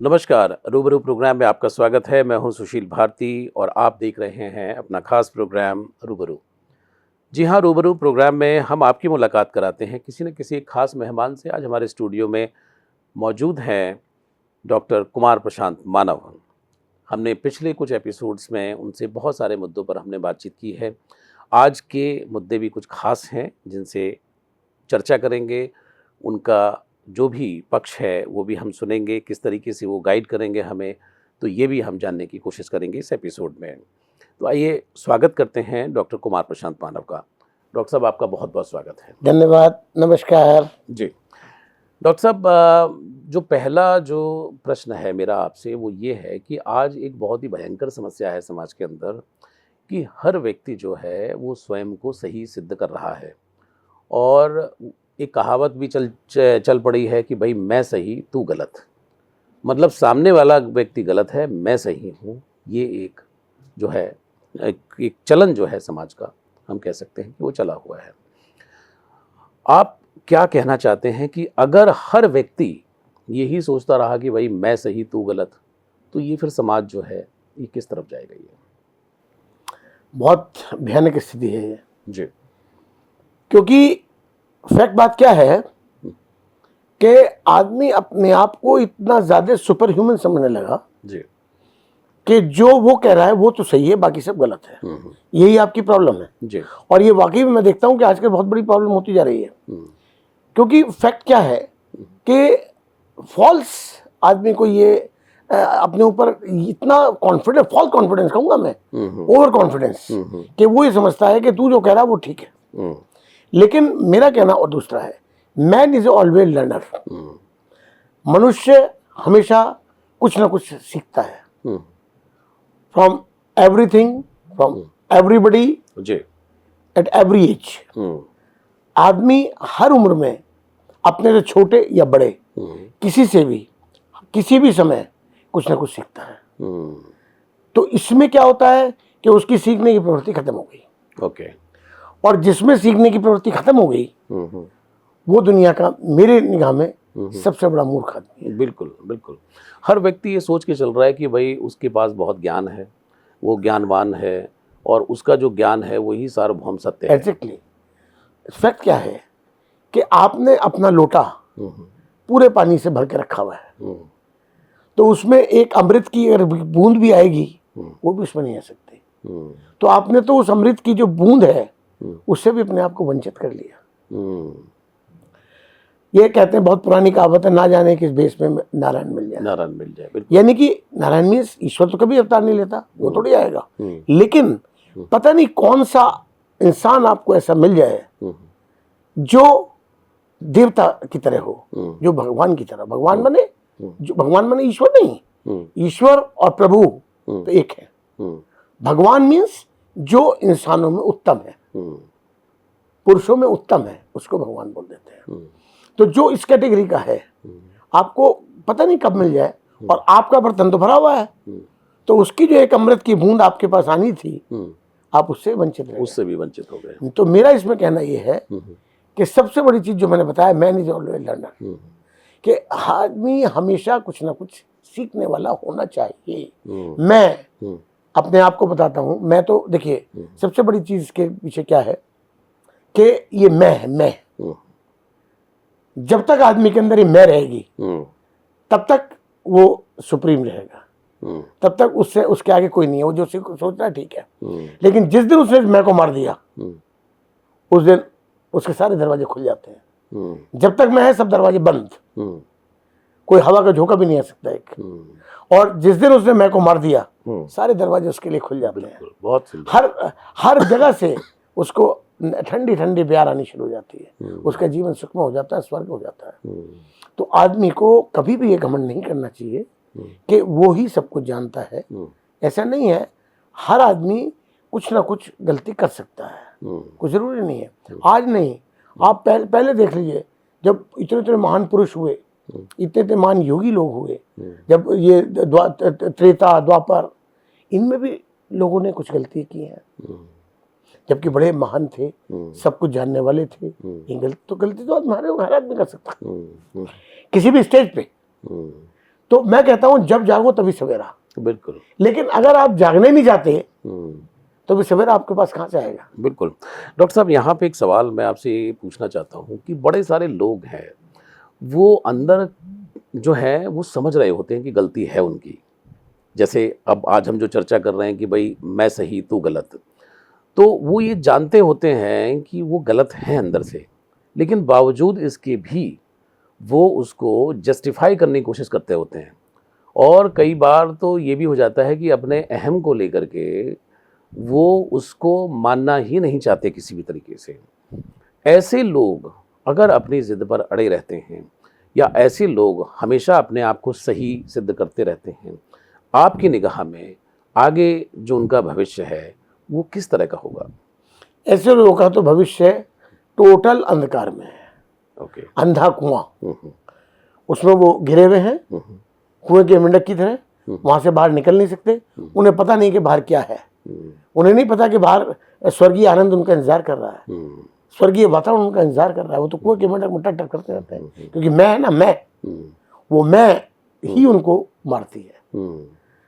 नमस्कार, रूबरू प्रोग्राम में आपका स्वागत है। मैं हूं सुशील भारती और आप देख रहे हैं अपना खास प्रोग्राम रूबरू। जी हां, रूबरू प्रोग्राम में हम आपकी मुलाकात कराते हैं किसी न किसी एक खास मेहमान से। आज हमारे स्टूडियो में मौजूद हैं डॉक्टर कुमार प्रशांत मानव। हमने पिछले कुछ एपिसोड्स में उनसे बहुत सारे मुद्दों पर हमने बातचीत की है। आज के मुद्दे भी कुछ खास हैं जिनसे चर्चा करेंगे। उनका जो भी पक्ष है वो भी हम सुनेंगे, किस तरीके से वो गाइड करेंगे हमें, तो ये भी हम जानने की कोशिश करेंगे इस एपिसोड में। तो आइए स्वागत करते हैं डॉक्टर कुमार प्रशांत मानव का। डॉक्टर साहब, आपका बहुत बहुत स्वागत है। धन्यवाद, नमस्कार जी डॉक्टर साहब, जो पहला जो प्रश्न है मेरा आपसे वो ये है कि आज एक बहुत ही भयंकर समस्या है समाज के अंदर कि हर व्यक्ति जो है वो स्वयं को सही सिद्ध कर रहा है। और एक कहावत भी चल पड़ी है कि भाई मैं सही तू गलत, मतलब सामने वाला व्यक्ति गलत है, मैं सही हूँ। ये एक जो है एक चलन जो है समाज का, हम कह सकते हैं कि वो चला हुआ है। आप क्या कहना चाहते हैं कि अगर हर व्यक्ति यही सोचता रहा कि भाई मैं सही तू गलत, तो ये फिर समाज जो है ये किस तरफ जाएगा? ये बहुत भयानक स्थिति है ये जी। क्योंकि फैक्ट बात क्या है कि आदमी अपने आप को इतना ज्यादा सुपर ह्यूमन समझने लगा जी कि जो वो कह रहा है वो तो सही है, बाकी सब गलत है। यही आपकी प्रॉब्लम है जी। और ये वाकई में मैं देखता हूं कि आजकल बहुत बड़ी प्रॉब्लम होती जा रही है। क्योंकि फैक्ट क्या है कि फॉल्स आदमी को ये अपने ऊपर इतना कॉन्फिडेंस, फॉल्स कॉन्फिडेंस कहूंगा मैं, ओवर कॉन्फिडेंस, कि वो ये समझता है कि तू जो कह रहा है वो ठीक है। लेकिन मेरा कहना और दूसरा है, मैन इज ऑलवेज लर्नर। मनुष्य हमेशा कुछ ना कुछ सीखता है, from everything, from everybody, at every age. आदमी हर उम्र में अपने से छोटे या बड़े किसी से भी किसी भी समय कुछ ना कुछ सीखता है। तो इसमें क्या होता है कि उसकी सीखने की प्रवृत्ति खत्म हो गई। ओके। और जिसमें सीखने की प्रवृत्ति खत्म हो गई वो दुनिया का मेरे निगाह में सबसे बड़ा मूर्ख आदमी है। बिल्कुल बिल्कुल। हर व्यक्ति ये सोच के चल रहा है कि भाई उसके पास बहुत ज्ञान है, वो ज्ञानवान है और उसका जो ज्ञान है वही सार्वभौम सत्य है। एग्जैक्टली। फैक्ट क्या है कि आपने अपना लोटा पूरे पानी से भर के रखा हुआ है, तो उसमें एक अमृत की अगर बूंद भी आएगी वो भी उसमें नहीं आ सकती। तो आपने तो उस अमृत की जो बूंद है उससे भी अपने आप को वंचित कर लिया। ये कहते हैं, बहुत पुरानी कहावत है, ना जाने किस भेष में नारायण मिल जाए। नारायण मिल जाए, यानी कि नारायण मीन्स ईश्वर तो कभी अवतार नहीं लेता, वो थोड़ी आएगा, लेकिन पता नहीं कौन सा इंसान आपको ऐसा मिल जाए जो देवता की तरह हो, जो भगवान की तरह। भगवान माने जो भगवान माने ईश्वर नहीं, ईश्वर और प्रभु तो एक है। भगवान मीन्स जो इंसानों में उत्तम है, पुरुषों में उत्तम है, उसको भगवान बोल देते हैं। तो जो इस कैटेगरी का है आपको पता नहीं कब मिल जाए और आपका बर्तन तो भरा हुआ है, तो उसकी जो एक अमृत की बूंद आपके पास आनी थी आप उससे वंचित रहे, उससे भी वंचित हो गए। तो मेरा इसमें कहना यह है कि सबसे बड़ी चीज जो मैंने बताया, मैन इज ऑलवेज लर्नर, कि आदमी हमेशा कुछ ना कुछ सीखने वाला होना चाहिए। मैं अपने आप को बताता हूं, मैं तो देखिए सबसे बड़ी चीज के पीछे क्या है कि ये मैं जब तक आदमी के अंदर ये मैं रहेगी तब तक वो सुप्रीम रहेगा, तब तक उससे उसके आगे कोई नहीं है। वो जो सोच रहा है ठीक है, लेकिन जिस दिन उसने मैं को मार दिया उस दिन उसके सारे दरवाजे खुल जाते हैं। जब तक मैं है सब दरवाजे बंद, कोई हवा का झोंका भी नहीं आ सकता एक। और जिस दिन उसने मैं को मार दिया सारे दरवाजे उसके लिए खुल जाते हैं। बहुत हर जगह से उसको ठंडी ठंडी प्यार आनी शुरू हो जाती है, उसका जीवन सुखमय हो जाता है, स्वर्ग हो जाता है। तो आदमी को कभी भी ये घमंड नहीं करना चाहिए कि वो ही सब कुछ जानता है। ऐसा नहीं है, हर आदमी कुछ ना कुछ गलती कर सकता है, कुछ जरूरी नहीं है। आज नहीं, आप पहले देख लीजिए, जब इतने इतने महान पुरुष हुए, इतने इतने महान योगी लोग हुए, जब ये त्रेता द्वापर, इनमें भी लोगों ने कुछ गलती की है, जबकि बड़े महान थे, सब कुछ जानने वाले थे। ये गलती तो हर आदमी कर सकता किसी भी स्टेज पे। तो मैं कहता हूं जब जागो तभी सवेरा। बिल्कुल। लेकिन अगर आप जागने नहीं जाते तो भी सवेरा आपके पास कहाँ से आएगा? बिल्कुल। डॉक्टर साहब, यहाँ पे एक सवाल मैं आपसे ये पूछना चाहता हूँ कि बड़े सारे लोग हैं, वो अंदर जो है वो समझ रहे होते हैं कि गलती है उनकी। जैसे अब आज हम जो चर्चा कर रहे हैं कि भाई मैं सही तू गलत, तो वो ये जानते होते हैं कि वो गलत हैं अंदर से, लेकिन बावजूद इसके भी वो उसको जस्टिफाई करने की कोशिश करते होते हैं। और कई बार तो ये भी हो जाता है कि अपने अहम को लेकर के वो उसको मानना ही नहीं चाहते किसी भी तरीके से। ऐसे लोग अगर अपनी ज़िद पर अड़े रहते हैं, या ऐसे लोग हमेशा अपने आप को सही सिद्ध करते रहते हैं, आपकी निगाह में आगे जो उनका भविष्य है वो किस तरह का होगा? ऐसे लोगों का तो भविष्य टोटल अंधकार में है। ओके। अंधा कुआं, उसमें वो घिरे हुए हैं, कुएं के मेंढक की तरह, वहां से बाहर निकल नहीं सकते। उन्हें पता नहीं कि बाहर क्या है, उन्हें नहीं पता कि बाहर स्वर्गीय आनंद उनका इंतजार कर रहा है, स्वर्गीय वातावरण उनका इंतजार कर रहा है। वो तो कुएं के मेंढक में टट करते रहते हैं, क्योंकि मैं है ना, मैं, वो मैं ही उनको मारती है।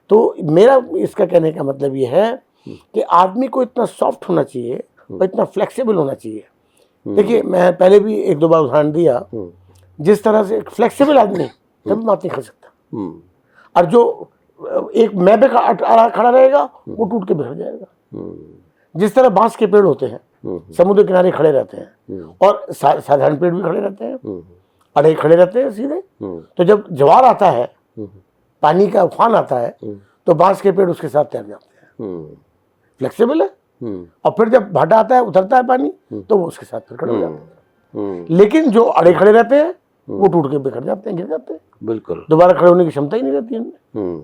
तो मेरा इसका कहने का मतलब ये है कि आदमी को इतना सॉफ्ट होना चाहिए और इतना फ्लेक्सिबल होना चाहिए। देखिए, मैं पहले भी एक दो बार उदाहरण दिया, जिस तरह से एक फ्लेक्सिबल आदमी कभी मात नहीं खा सकता, और जो एक मैं पे खड़ा रहेगा वो टूट के बिखर जाएगा। जिस तरह बांस के पेड़ होते हैं, समुद्र किनारे खड़े रहते हैं, और साधारण पेड़ भी खड़े रहते हैं, अड़े खड़े रहते हैं सीधे। तो जब ज्वार आता है, पानी का उफान आता है, तो बांस के पेड़ उसके साथ तैर जाते हैं, फ्लेक्सिबल है। और फिर जब भाटा आता है, उतरता है पानी, तो वो उसके साथ फिर खड़े हो जाते हैं। लेकिन जो अड़े खड़े रहते हैं वो टूट के बिखर जाते हैं, गिर जाते हैं, बिल्कुल, दोबारा खड़े होने की क्षमता ही नहीं रहती है उनमें।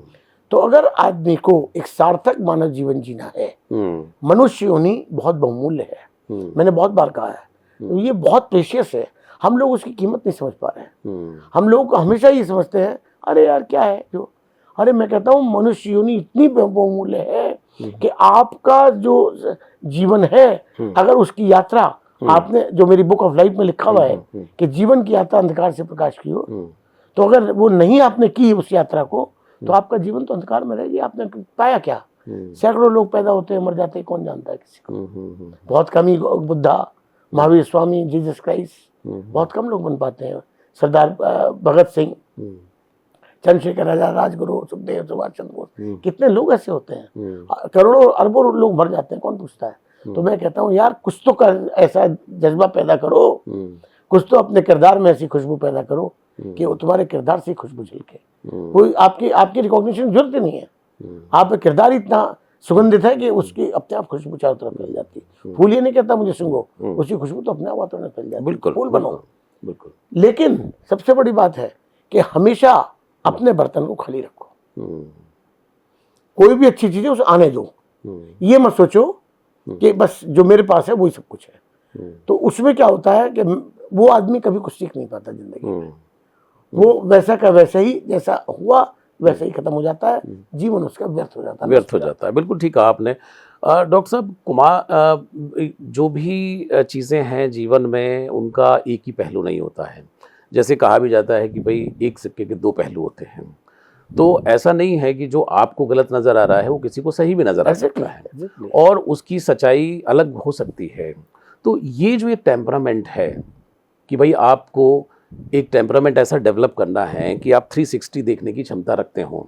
तो अगर आदमी को एक सार्थक मानव जीवन जीना है, मनुष्य योनि बहुत बहुमूल्य है। मैंने बहुत बार कहा है, तो ये बहुत प्रेशियस है। हम लोग उसकी कीमत नहीं समझ पा रहे हैं। हम लोग हमेशा ये समझते हैं, अरे यार क्या है जो, अरे मैं कहता हूँ मनुष्य योनि इतनी बहुमूल्य है कि आपका जो जीवन है, अगर उसकी यात्रा आपने, जो मेरी बुक ऑफ लाइफ में लिखा हुआ है कि जीवन की यात्रा अंधकार से प्रकाश की हो, तो अगर वो नहीं आपने की उस यात्रा को, तो आपका जीवन तो अंधकार में रहेगी। आपने पाया क्या? सैकड़ों लोग पैदा होते हैं, मर जाते हैं, कौन जानता है किसी को। बहुत कम ही बुद्धा, महावीर स्वामी, जीसस क्राइस्ट, बहुत कम लोग बन पाते हैं। सरदार भगत सिंह, चंद्रशेखर आजाद, राजगुरु, सुखदेव, सुभाष चंद्र बोस, कितने लोग ऐसे होते हैं। करोड़ों अरबों लोग मर जाते हैं, कौन पूछता है। तो मैं कहता हूँ यार, कुछ तो ऐसा जज्बा पैदा करो, कुछ तो अपने किरदार में ऐसी खुशबू पैदा करो कि वो तुम्हारे किरदार से खुशबू झलके। कोई आपकी रिकॉग्निशन जरूरत ही नहीं है। आपका किरदार इतना सुगंधित है कि उसकी अपने आप खुशबू चारों तरफ फैल जाती है। फूल ये नहीं कहता मुझे सूंघो, उसकी खुशबू तो अपने आप वातावरण में फैल जाती है। बिल्कुल, फूल बनो। बिल्कुल। लेकिन सबसे बड़ी बात है कि हमेशा अपने बर्तन को खाली रखो। कोई भी अच्छी चीज है उसे आने दो। ये मत सोचो कि बस जो मेरे पास है वही सब कुछ है। तो उसमें क्या होता है कि वो आदमी कभी कुछ सीख नहीं पाता जिंदगी में। वो वैसा का वैसा ही, जैसा हुआ वैसे ही खत्म हो जाता है, जीवन उसका व्यर्थ हो जाता है। बिल्कुल ठीक कहा आपने। डॉक्टर साहब, जो भी चीज़ें हैं जीवन में, उनका एक ही पहलू नहीं होता है। जैसे कहा भी जाता है कि भाई एक सिक्के के दो पहलू होते हैं। तो ऐसा नहीं है कि जो आपको गलत नज़र आ रहा है वो किसी को सही भी नज़र आ सकता है, और उसकी सच्चाई अलग हो सकती है। तो ये जो एक टेम्परामेंट है कि भाई आपको एक टेम्परामेंट ऐसा डेवलप करना है कि आप 360 देखने की क्षमता रखते हों,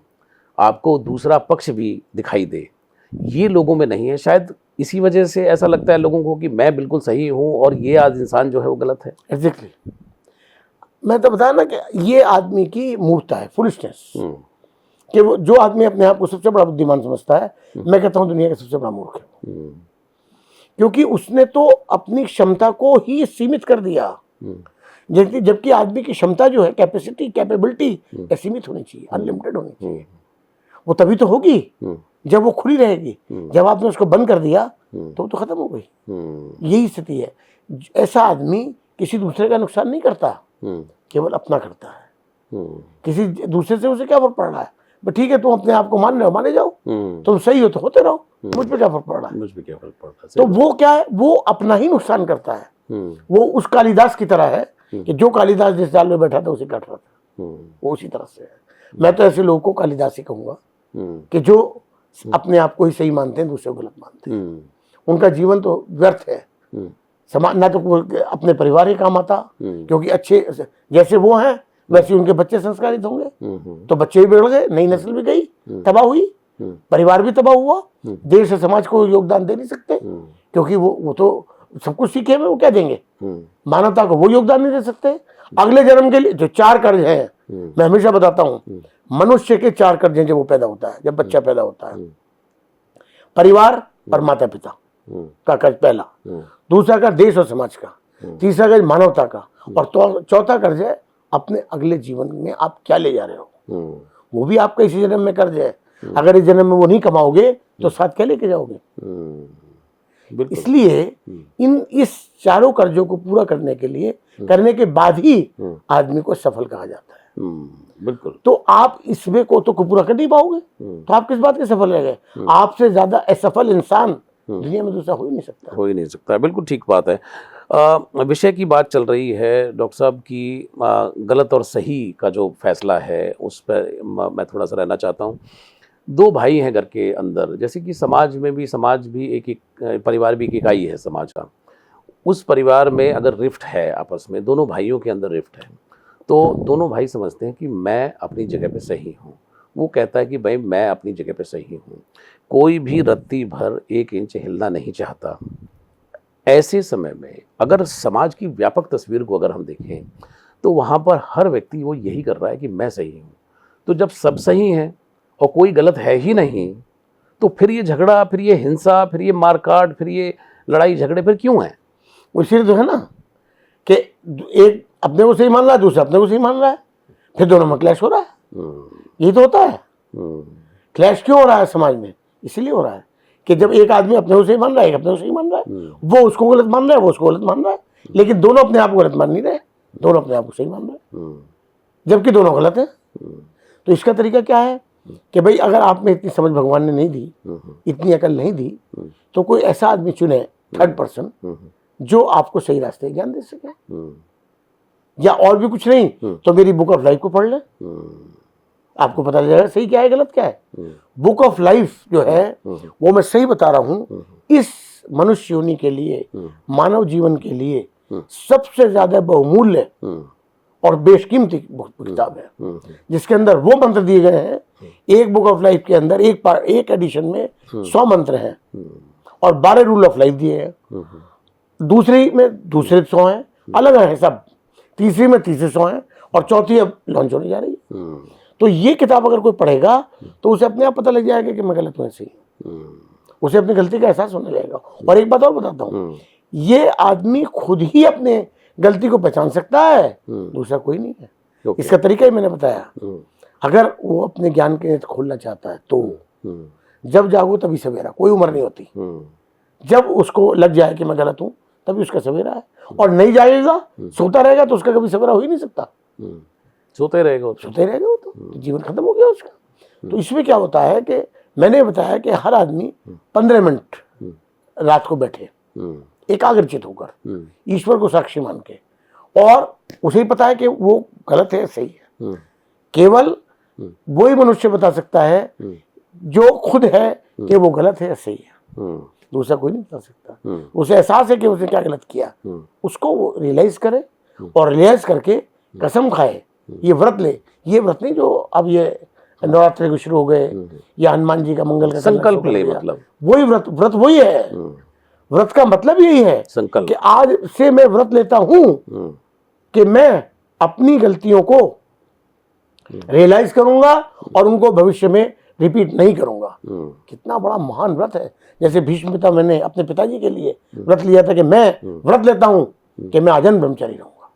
आपको दूसरा पक्ष भी दिखाई दे, ये लोगों में नहीं है। शायद इसी वजह से ऐसा लगता है लोगों को कि मैं बिल्कुल सही हूँ और ये आज इंसान जो है वो गलत है। एग्जैक्टली। मैं तो बताया ना कि ये आदमी की मूर्खता है, फुलिशनेस। कि वो जो आदमी अपने आप को सबसे बड़ा बुद्धिमान समझता है, मैं कहता हूँ दुनिया का सबसे बड़ा मूर्ख है। क्योंकि उसने तो अपनी क्षमता को ही सीमित कर दिया। जबकि आदमी की क्षमता जो है, कैपेसिटी, कैपेबिलिटी सीमित होनी चाहिए, अनलिमिटेड होनी चाहिए। वो तभी तो होगी जब वो खुली रहेगी। जब आपने उसको बंद कर दिया तो खत्म हो गई। यही स्थिति है। ऐसा आदमी किसी दूसरे का नुकसान नहीं करता, केवल अपना करता है। किसी दूसरे से उसे क्या फर्क पड़ रहा है? ठीक है, तुम अपने आप को मान रहे हो, माने जाओ, तुम सही हो तो होते रहो, मुझ पे क्या फर्क पड़ रहा है? मुझ पे क्या फर्क पड़ता है? तो वो क्या है, वो अपना ही नुकसान करता है। वो उस कालिदास की तरह है कि जो कालिदास जिस जाल में बैठा था उसे काट रहा था, वो उसी तरह से है। मैं तो ऐसे लोगों को कालिदासी कहूंगा कि जो अपने आप को ही सही मानते हैं, दूसरे को गलत मानते हैं। उनका जीवन तो व्यर्थ है। समाज ना तो अपने परिवार के काम आता, क्योंकि अच्छे जैसे वो हैं वैसे उनके बच्चे संस्कारित होंगे, तो बच्चे भी बिगड़ गए, नई नस्ल भी गई, तबाह हुई, परिवार भी तबाह हुआ, देश और समाज को योगदान दे नहीं सकते, क्योंकि वो तो सब कुछ सीखे हुए, वो क्या देंगे मानवता को, वो योगदान नहीं दे सकते। अगले जन्म के लिए जो 4 कर्ज हैं, मैं हमेशा बताता हूं, मनुष्य के 4 कर्ज हैं जब वो पैदा होता है, जब बच्चा पैदा होता है। परिवार और माता पिता का कर्ज पहला, दूसरा कर्ज देश और समाज का, तीसरा कर्ज मानवता का, और चौथा कर्ज है अपने अगले जीवन में आप क्या ले जा रहे हो। वो भी आपका इसी जन्म में कर्ज है। अगर इस जन्म में वो नहीं कमाओगे तो साथ क्या लेके जाओगे। इसलिए इस चारों कर्जों को पूरा करने के लिए, करने के बाद ही आदमी को सफल कहा जाता है। बिल्कुल। तो आप इसमें को तो पूरा कर नहीं पाओगे, तो आप किस बात के सफल रह गए। आपसे ज्यादा असफल इंसान दुनिया में दूसरा हो ही नहीं सकता। हो ही नहीं सकता, बिल्कुल ठीक बात है। विषय की बात चल रही है डॉक्टर साहब की गलत और सही का जो फैसला है उस पर मैं थोड़ा सा रहना चाहता हूँ। 2 भाई हैं घर के अंदर, जैसे कि समाज भी एक परिवार भी एक इकाई है समाज का। उस परिवार में अगर रिफ्ट है, आपस में दोनों भाइयों के अंदर रिफ्ट है, तो दोनों भाई समझते हैं कि मैं अपनी जगह पे सही हूँ, वो कहता है कि भाई मैं अपनी जगह पे सही हूँ, कोई भी रत्ती भर 1 इंच हिलना नहीं चाहता। ऐसे समय में अगर समाज की व्यापक तस्वीर को अगर हम देखें तो वहाँ पर हर व्यक्ति वो यही कर रहा है कि मैं सही हूँ। तो जब सब सही हैं और कोई गलत है ही नहीं, तो फिर ये झगड़ा, फिर ये हिंसा, फिर ये मारकाट, फिर ये लड़ाई झगड़े फिर क्यों हैं? इसीलिए तो है ना कि एक अपने को सही मान रहा है, दूसरा अपने को सही मान रहा है, फिर दोनों में क्लैश हो रहा है। यही तो होता है। क्लैश क्यों हो रहा है समाज में? इसलिए हो रहा है कि जब एक आदमी अपने को सही मान रहा है, एक अपने को सही मान रहा है, वो उसको गलत मान रहा है, वो उसको गलत मान रहा है, लेकिन दोनों अपने आप को गलत मान नहीं रहे, दोनों अपने आप को सही मान रहे हैं, जबकि दोनों गलत हैं। तो इसका तरीका क्या है कि भाई अगर आप में इतनी समझ भगवान ने नहीं दी, इतनी अकल नहीं दी, तो कोई ऐसा आदमी चुने, थर्ड पर्सन, जो आपको सही रास्ते ज्ञान दे सके। या और भी कुछ नहीं तो मेरी बुक ऑफ लाइफ को पढ़ ले, आपको पता चल जाएगा सही क्या है, गलत क्या है। बुक ऑफ लाइफ जो है वो मैं सही बता रहा हूं, इस मनुष्य योनि के लिए, मानव जीवन के लिए सबसे ज्यादा बहुमूल्य और बेशकीमती किताब है, जिसके अंदर वो मंत्र दिए गए हैं। एक बुक ऑफ लाइफ के अंदर एक एडिशन में 100 मंत्र हैं और 12 रूल ऑफ लाइफ दिए हैं। दूसरी में दूसरे 100 हैं, अलग है सब। तीसरी में तीसरे 100 हैं और चौथी अब लॉन्च होने जा रही है। तो ये किताब अगर कोई पढ़ेगा तो उसे अपने आप पता लग जाएगा कि मैं गलत हूं, सही उसे अपनी गलती का एहसास होने लगेगा। और एक बात और बताता हूं, ये आदमी खुद ही अपने गलती को पहचान सकता है, दूसरा कोई नहीं है। इसका तरीका ही मैंने बताया। अगर वो अपने ज्ञान के नेत्र खोलना चाहता है तो जब जागो तभी सवेरा, कोई उम्र नहीं होती। जब उसको लग जाए कि मैं गलत हूं तभी उसका सवेरा है, और नहीं जाएगा, सोता रहेगा तो उसका कभी सवेरा हो ही नहीं सकता। सोते रहेगा वो तो जीवन खत्म हो गया उसका। तो इसमें क्या होता है कि मैंने बताया कि हर आदमी 15 मिनट रात को बैठे एकाग्रचित होकर, ईश्वर को साक्षी मान के, और उसे ही पता है कि वो गलत है सही है। केवल वही मनुष्य बता सकता है जो खुद है कि वो गलत है या सही है, दूसरा कोई नहीं बता सकता। उसे एहसास है कि उसने क्या गलत किया, उसको वो रियलाइज करे, और रियलाइज करके कसम खाए, ये व्रत ले। ये व्रत नहीं जो अब ये नवरात्रि को शुरू हो गए, या हनुमान जी का मंगल का संकल्प ले, मतलब वही व्रत वही है। व्रत का मतलब यही है संकल्प, कि आज से मैं व्रत लेता हूं कि मैं अपनी गलतियों को रियलाइज करूंगा और उनको भविष्य में रिपीट नहीं करूंगा। कितना बड़ा महान व्रत है। जैसे भीष्म पिता, मैंने अपने पिताजी के लिए व्रत लिया था कि मैं व्रत लेता हूं कि मैं आजीवन ब्रह्मचारी रहूंगा,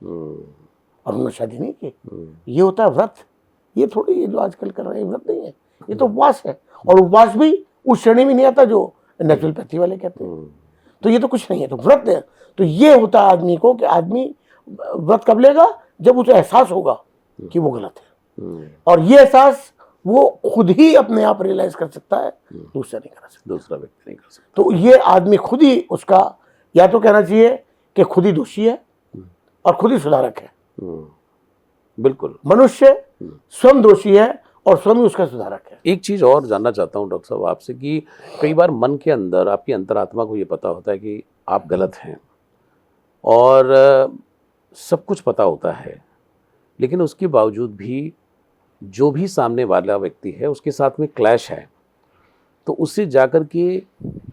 और उन्होंने शादी नहीं की। ये होता है व्रत। ये थोड़ी ये जो आजकल कर रहे हैं व्रत नहीं है, ये तो उपवास है। और उपवास भी उस श्रेणी में नहीं आता जो नेचुरोपैथी वाले कहते हैं। तो ये तो कुछ नहीं है, तो व्रत है। तो ये होता है आदमी को कि आदमी व्रत कब लेगा, जब उसे एहसास होगा कि वो गलत है, और ये एहसास वो खुद ही अपने आप रियलाइज कर सकता है, दूसरा नहीं कर सकता, दूसरा व्यक्ति नहीं कर सकता। तो ये आदमी खुद ही उसका, या तो कहना चाहिए कि खुद ही दोषी है और खुद ही सुधारक है। बिल्कुल। मनुष्य स्वयं दोषी है और स्वयं ही उसका सुधारक है। एक चीज़ और जानना चाहता हूँ डॉक्टर साहब आपसे कि कई बार मन के अंदर आपकी अंतरात्मा को ये पता होता है कि आप गलत हैं और सब कुछ पता होता है, लेकिन उसके बावजूद भी जो भी सामने वाला व्यक्ति है उसके साथ में क्लैश है, तो उससे जाकर के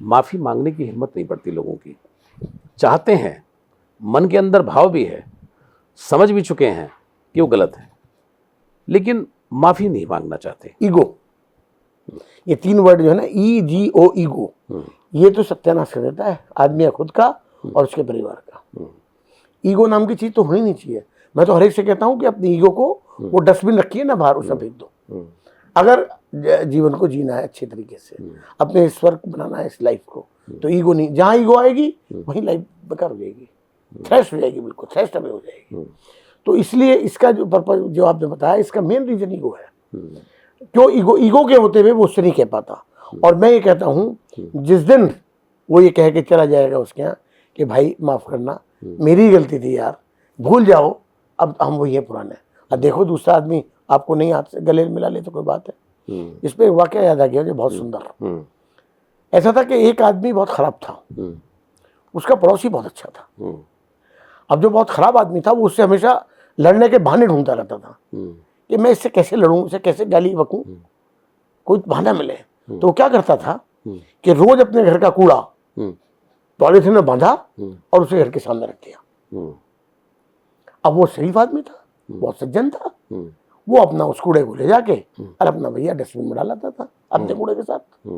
माफ़ी मांगने की हिम्मत नहीं पड़ती लोगों की। चाहते हैं, मन के अंदर भाव भी है, समझ भी चुके हैं कि वो गलत है, लेकिन माफ़ी नहीं मांगना चाहते। ईगो, ये 3 वर्ड जो है ना, EGO, ईगो, ये तो सत्यानाश कर देता है आदमी का खुद का और उसके परिवार का। ईगो नाम की चीज़ तो होनी नहीं चाहिए। मैं तो हर एक से कहता हूँ कि अपनी ईगो को वो डस्टबिन रखिए ना, बाहर उसमें फेंक दो। अगर जीवन को जीना है अच्छे तरीके से, अपने स्वर्ग बनाना है इस लाइफ को, तो ईगो नहीं, जहाँ ईगो आएगी वहीं लाइफ बेकार हो जाएगी, थ्रेश हो जाएगी, बिल्कुल थ्रेश हो जाएगी। तो इसलिए इसका जो पर्पज जो आपने बताया, इसका मेन रीजन ईगो है। क्यों ईगो के होते हुए वो उससे नहीं कह पाता। और मैं ये कहता हूँ, जिस दिन वो ये कह के चला जाएगा उसके यहाँ कि भाई माफ़ करना, मेरी गलती थी यार, भूल जाओ, अब हम वही है पुराने। अब देखो दूसरा आदमी आपको नहीं हाथ से गले मिला ले तो कोई बात है। इस पर एक वाकया याद आ गया जो बहुत सुंदर। ऐसा था कि एक आदमी बहुत खराब था, उसका पड़ोसी बहुत अच्छा था। अब जो बहुत खराब आदमी था वो उससे हमेशा लड़ने के बहाने ढूंढता रहता था कि मैं इससे कैसे लड़ूं, इससे कैसे गाली बकूं, कोई बहाना मिले। तो वो क्या करता था कि रोज अपने घर का कूड़ा पॉलिथीन में बांधा और उसे घर के सामने रख दिया। अब वो शरीफ आदमी था, बहुत सज्जन था, वो अपना उस कूड़े को ले जाके और अपना भैया डस्टबिन में डाल देता था अपने कूड़े के साथ।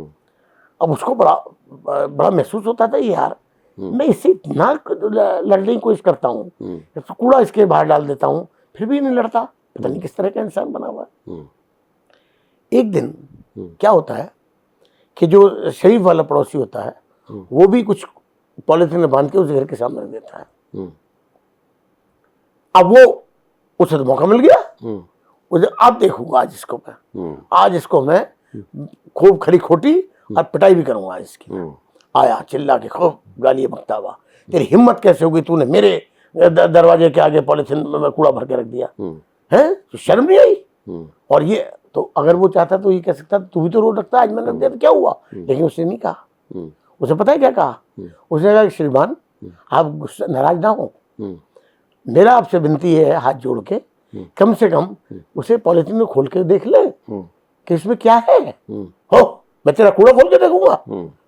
अब उसको बड़ा महसूस होता था, यार मैं इससे इतना लड़ने की कोशिश करता हूँ, कूड़ा इसके बाहर डाल देता हूँ, फिर भी नहीं लड़ता, पता नहीं किस तरह का इंसान बना हुआ है। एक दिन क्या होता है कि जो शरीफ वाला पड़ोसी होता है वो भी कुछ पॉलिथीन में बांध के उस घर के सामने रख देता है। अब वो उसे तो मौका मिल गया, उसे अब देखूंगा आज इसको मैं खूब खरी खोटी और पिटाई भी करूंगा इसकी। आया चिल्ला के खूब गाली बकता हुआ, तेरी हिम्मत कैसे होगी, तूने मेरे दरवाजे के आगे पॉलिथीन में कूड़ा भर के रख दिया है, तो शर्म नहीं आई। और ये तो अगर वो चाहता तो ये कह सकता तू भी तो रोज रखता, आज मैंने रख दिया तो क्या हुआ, लेकिन उसने नहीं कहा। उसे पता है क्या कहा, उसने कहा श्रीमान आप गुस्सा नाराज ना हो, मेरा आपसे विनती है हाथ जोड़ के, कम से कम उसे पॉलिथीन में खोल के देख ले कि इसमें क्या है। हो मैं तेरा कूड़ा खोल के देखूंगा,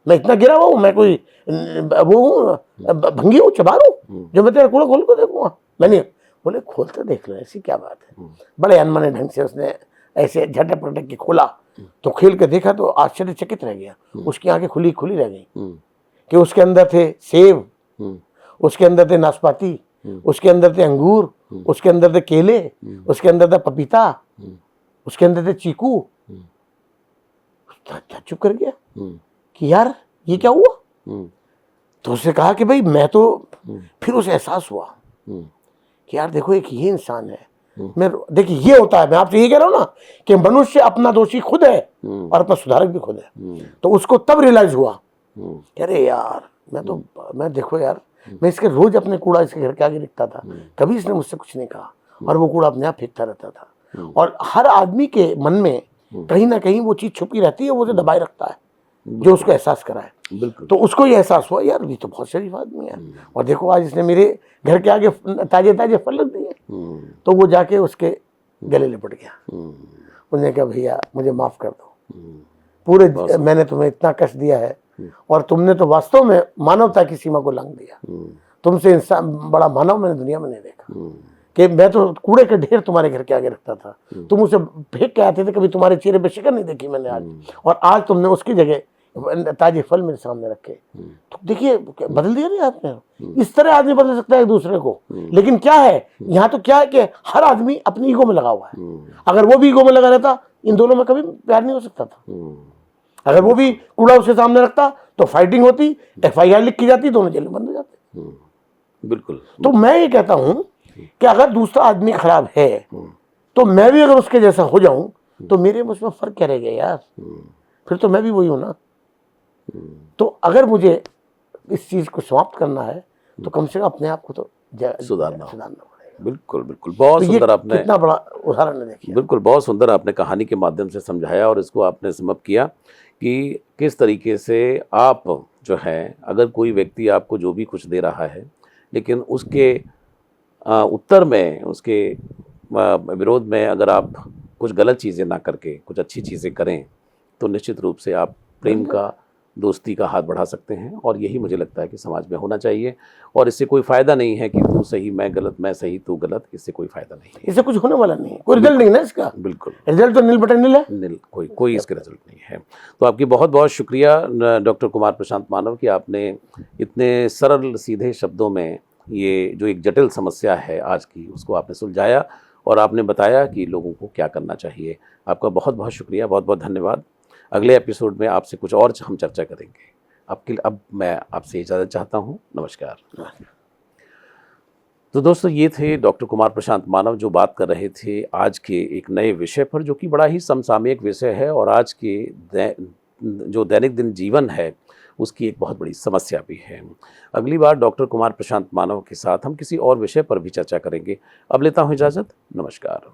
मैं इतना गिरा हुआ हूँ, मैं कोई वो हूँ भंगी हूँ, चबार हूँ जो मैं तेरा कूड़ा खोल के देखूंगा। मैंने बोले खोलते देख लो, ऐसी क्या बात है। बड़े अनमने ढंग से उसने ऐसे झटक पटक के खोला तो खेल के देखा तो आश्चर्यचकित रह गया। उसकी आंखें खुली खुली रह गई कि उसके अंदर थे सेब, उसके अंदर थे नाशपाती, उसके अंदर थे अंगूर, उसके अंदर थे केले, उसके अंदर था पपीता, उसके अंदर थे चीकू। चुप कर गया कि यार ये क्या हुआ। तो उसने कहा कि भाई मैं तो, फिर उसे एहसास हुआ कि यार देखो एक ये इंसान है, मैं देखिए ये होता है, मैं आपसे ये कह रहा हूं ना कि मनुष्य अपना दोषी खुद है और अपना सुधारक भी खुद है। तो उसको तब रियलाइज हुआ अरे यार मैं देखो यार, मैं इसके रोज अपने कूड़ा इसके घर के आगे रखता था, कभी इसने मुझसे कुछ नहीं कहा और वो कूड़ा अपने आप फेंकता रहता था। और हर आदमी के मन में कहीं ना कहीं वो चीज छुपी रहती है, वो उसे दबाए रखता है जो उसको एहसास कराए। तो उसको ये एहसास हुआ यार ये तो बहुत शरीफ आदमी है, और देखो आज इसने मेरे घर के आगे ताजे ताजे फल रख दिए। तो वो जाके उसके गले लिपट गया, उसने कहा भैया मुझे माफ कर दो, पूरे मैंने तुम्हें इतना कष्ट दिया है और तुमने तो वास्तव में मानवता की सीमा को लांघ दिया। तुमसे इंसान बड़ा मानव मैंने दुनिया में नहीं देखा कि मैं तो कूड़े के ढेर तुम्हारे घर के आगे रखता था, तुम उसे फेंक के आते थे, कभी तुम्हारे चेहरे पे शिकन नहीं देखी मैंने आज, और आज तुमने उसकी जगह ताजे फल मेरे सामने रखे। तो देखिए बदल दिया नहीं आपने। इस तरह आदमी बदल सकता है एक दूसरे को, लेकिन क्या है यहाँ तो क्या है कि हर आदमी अपनी ईगो में लगा हुआ है। अगर वो भी ईगो में लगा रहता इन दोनों में कभी प्यार नहीं हो सकता था। अगर वो भी कूड़ा उसके सामने रखता तो फाइटिंग होती, FIR लिख की जाती, दोनों जेल में बंद हो जाते। बिल्कुल। तो मैं ये कहता हूं कि अगर दूसरा आदमी खराब है तो मैं भी अगर उसके जैसा हो जाऊं तो मेरे मुझ में फर्क क्या रह गया यार, फिर तो मैं भी वही हूं ना। तो अगर मुझे इस चीज को समाप्त करना है तो कम से कम अपने आप को तो सुधारना पड़ेगा। बिल्कुल बिल्कुल, बहुत तो ये सुंदर आपने, कितना बड़ा उदाहरण है, देखिए। बिल्कुल बहुत सुंदर आपने कहानी के माध्यम से समझाया और इसको आपने समअप किया कि किस तरीके से आप जो है, अगर कोई व्यक्ति आपको जो भी कुछ दे रहा है, लेकिन उसके उत्तर में, उसके विरोध में अगर आप कुछ गलत चीज़ें ना करके कुछ अच्छी चीज़ें करें, तो निश्चित रूप से आप प्रेम का, दोस्ती का हाथ बढ़ा सकते हैं। और यही मुझे लगता है कि समाज में होना चाहिए। और इससे कोई फ़ायदा नहीं है कि तू सही मैं गलत, मैं सही तू गलत, इससे कोई फ़ायदा नहीं है। इससे कुछ होने वाला नहीं है, कोई रिजल्ट नहीं है ना इसका। बिल्कुल रिजल्ट तो नील बटन नील है। निल, कोई इसके रिजल्ट नहीं है। तो आपकी बहुत बहुत शुक्रिया डॉक्टर कुमार प्रशांत मानव कि आपने इतने सरल सीधे शब्दों में ये जो एक जटिल समस्या है आज की, उसको आपने सुलझाया और आपने बताया कि लोगों को क्या करना चाहिए। आपका बहुत बहुत शुक्रिया, बहुत बहुत धन्यवाद। अगले एपिसोड में आपसे कुछ और हम चर्चा करेंगे। अब मैं आपसे इजाज़त चाहता हूँ। नमस्कार। तो दोस्तों, ये थे डॉक्टर कुमार प्रशांत मानव जो बात कर रहे थे आज के एक नए विषय पर, जो कि बड़ा ही समसामयिक विषय है और आज के जो दैनिक दिन जीवन है उसकी एक बहुत बड़ी समस्या भी है। अगली बार डॉक्टर कुमार प्रशांत मानव के साथ हम किसी और विषय पर भी चर्चा करेंगे। अब लेता हूँ इजाज़त। नमस्कार।